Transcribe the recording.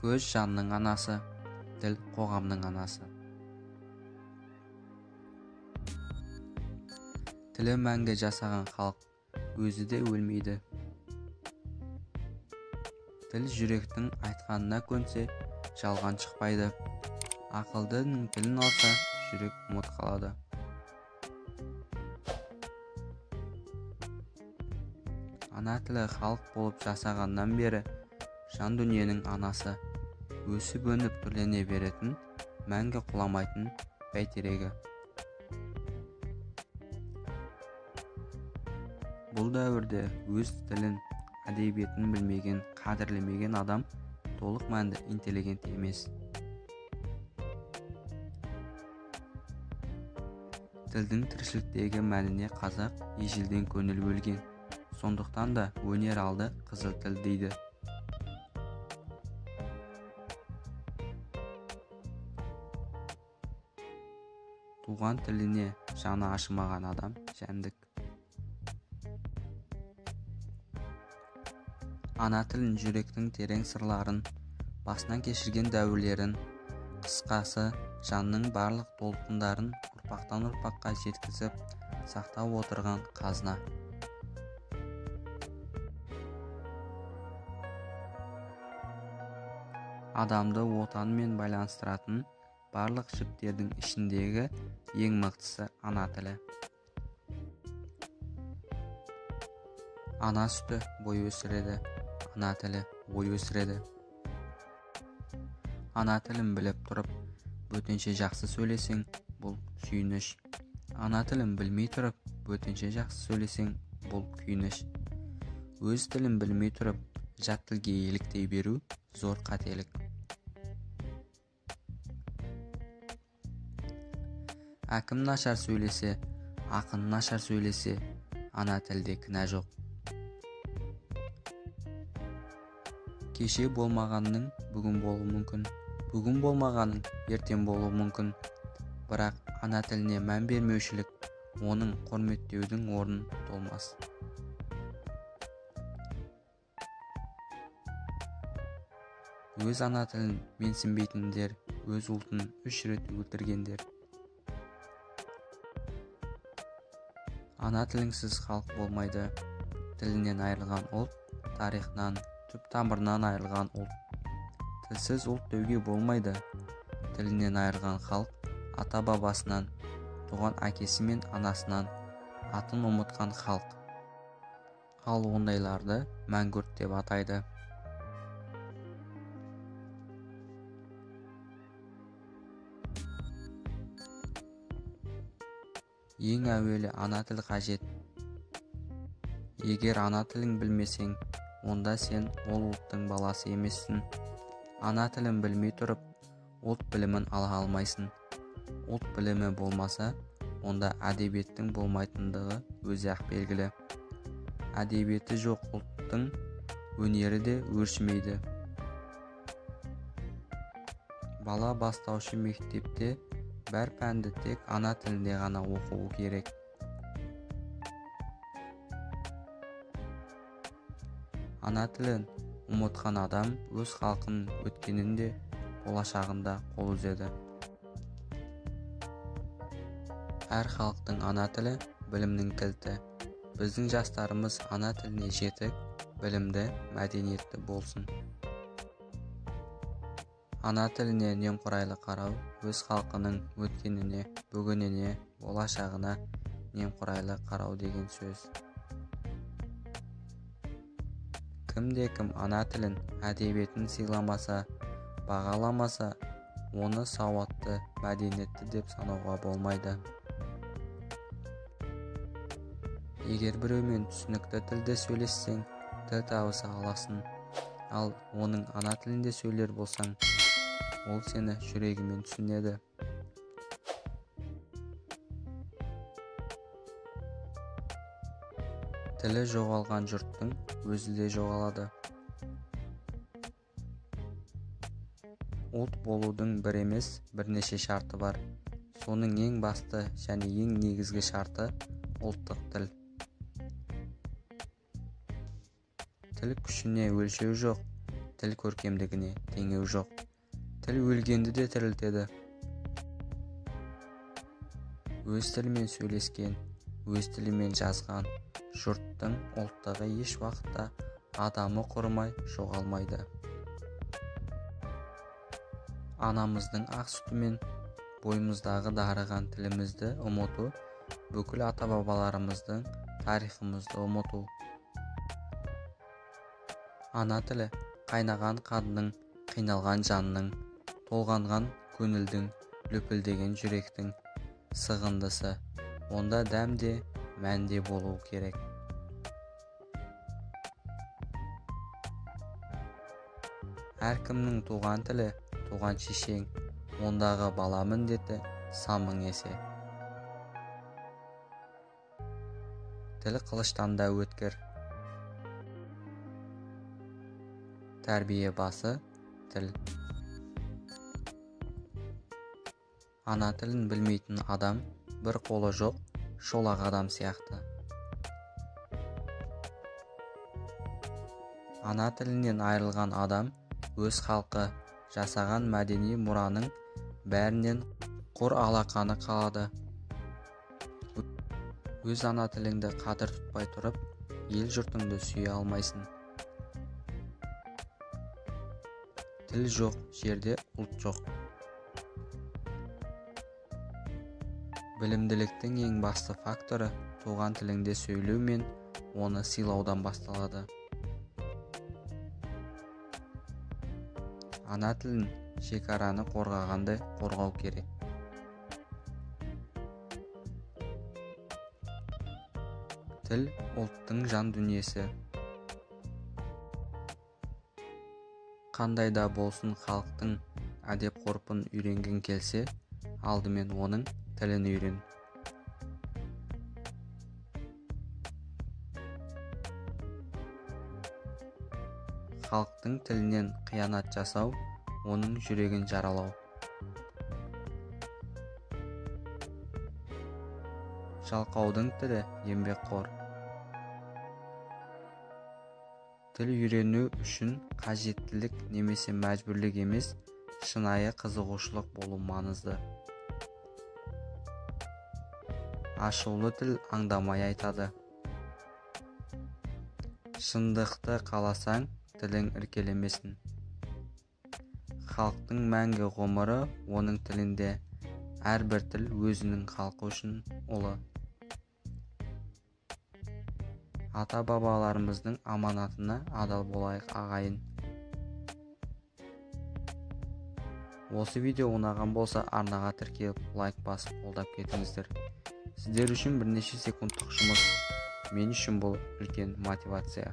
Көз жанның анасы, тіл қоғамның анасы. Тілі мәңгі жасаған халық, өзі де өлмейді. Тіл жүректің айтқанына көнсе, жалған шықпайды. Ақылдының тілін алса, жүрек ұмыт қалады. Ана тілі халық болып жасағаннан бері, жан дүниенің анасы, өсіп өніп түрлене беретін, мәңгі құламайтын бәйтерегі. Бұл дәуірде өз тілін, әдебиетін білмеген, қадірлемеген адам толық мәнді интеллигент емес. Тілдің тіршіліктегі мәніне қазақ ежелден көңіл бөлген. Сондықтан да өнер алды қызыл тіл дейді. Туған тіліне жаны ашымаған адам жәндік. Ана тілін жүректің терең сырларын, басынан кешірген дәуірлерін, қысқасы жанның барлық толқындарын ұрпақтан ұрпаққа жеткізіп, сақтап отырған қазына. Адамды отанмен байланыстыратын барлық жіптердің ішіндегі ең мықтысы ана тілі. Ана сүті бой өсіреді, ана тілі ой өсіреді. Ана тілін біліп тұрып, бөтенше жақсы сөйлесең, бұл сүйініш. Ана тілін білмей тұрып, бөтенше жақсы сөйлесең, бұл күйініш. Өз тілін білмей тұрып, жат тілге еліктей беру зор қателік. Әкім нашар сөйлесе, ақын нашар сөйлесе, ана тілде кінә жоқ. Кеше болмағанның бүгін болуы мүмкін, бүгін болмағаның ертең болуы мүмкін. Бірақ ана тіліне мән бермеушілік, оның құрметтеудің орнын толмас. Өз ана тілін менсінбейтіндер, өз ұлтын 3 рет өлтіргендер. Ана тіліңсіз халық болмайды. Тілінен айырылған ұлт, тарихынан, түп тамырынан айырылған ұлт. Тілсіз ұлт деуге болмайды. Тілінен айырылған халық, ата бабасынан, туған әкесі мен анасынан, атын ұмытқан халық. Ал ондайларды мәңгүрт деп атайды. Ең әуелі ана тіл қажет. Егер ана тілін білмесең, онда сен ол ұлттың баласы емессің. Ана тілін білмей тұрып, ұлт білімін ала алмайсың. Ұлт білімі болмаса, онда әдебиеттің болмайтындығы өзі-ақ белгілі. Әдебиеті жоқ ұлттың өнері де өршімейді. Бала бастаушы мектепте бәр пәнді тек ана тілінде ғана оқуы керек. Ана тілін ұмытқан адам өз халқының өткенінде, болашағында қол үзеді. Әр халықтың ана тілі білімнің кілті. Біздің жастарымыз ана тіліне жетік, білімді, мәдениетті болсын. Ана тіліне немқұрайлы қарау өз халқының өткеніне, бүгініне, болашағына немқұрайлы қарау деген сөз. Кім-кім ана тілін, әдебиетін сыйламаса, бағаламаса, оны сауатты, мәдениетті деп санауға болмайды. Егер біреумен түсінікті тілде сөйлессең, тіл табыса аласың. Ал оның ана тілінде сөйлер болсаң, ол сені жүрегімен түсінеді. Тілі жоғалған жұрттың өзі де жоғалады. Ұлт болудың бір емес, бірнеше шарты бар. Соның ең басты және ең негізгі шарты ұлттық тіл. Тіл күшіне өлшеу жоқ, тіл көркемдігіне теңеу жоқ. Тіл өлгенді де тірілтеді. Өз тілімен сөйлескен, өз тілімен жазған жұрттың ұлттығы еш уақытта адамы құрымай жоғалмайды. Анамыздың ақ сүтімен бойымыздағы дарыған тілімізді ұмыту, бүкіл ата-бабаларымыздың тарихымызды ұмыту. Ана тілі қайнаған қанның, қиналған жанның, толғанған көңілдің, лүпілдеген жүректің сығындысы. Онда дәм де, мән де болуы керек. Әркімнің туған тілі, туған шешең, ондағы бала міндеті сан мың есе. Тіл қылыштан да өткір. Тәрбие басы тіл. Ана тілін білмейтін адам бір қолы жоқ шолақ адам сияқты. Ана тілінен айырылған адам өз халқы жасаған мәдени мұраның бәрінен құр алақаны қалады. Өз ана тіліңді қадір тұтпай тұрып, ел жұртыңды сүйе алмайсың. Тіл жоқ жерде ұлт жоқ. Білімділіктің ең басты факторы туған тіліңде сөйлеу мен оны сыйлаудан басталады. Ана тілін шекараны қорғағандай қорғау керек. Тіл ұлттың жан дүниесі. Қандай да болсын халықтың әдеп-ғұрпын үйренген келсе, алдымен оның тілін үйрен. Халықтың тілінен қиянат жасау, оның жүрегін жаралау. Жалқаудың тілі еңбекқор. Тіл үйрену үшін қажеттілік немесе мәжбүрлік емес, шынайы қызығушылық болу маңызды. Ашулы тіл аңдамай айтады. Шындықты қаласаң, тілің іркелемесін. Халықтың мәңгі ғұмыры оның тілінде, әрбір тіл өзінің халқы үшін ұлы. Ата-бабаларымыздың аманатына адал болайық ағайын. Осы видео ұнаған болса, арнаға тіркеліп, лайк басып қолдап кетіңіздер. Сіздер үшін бірнеше секундтық жұмыс, мен үшін бұл үлкен мотивация.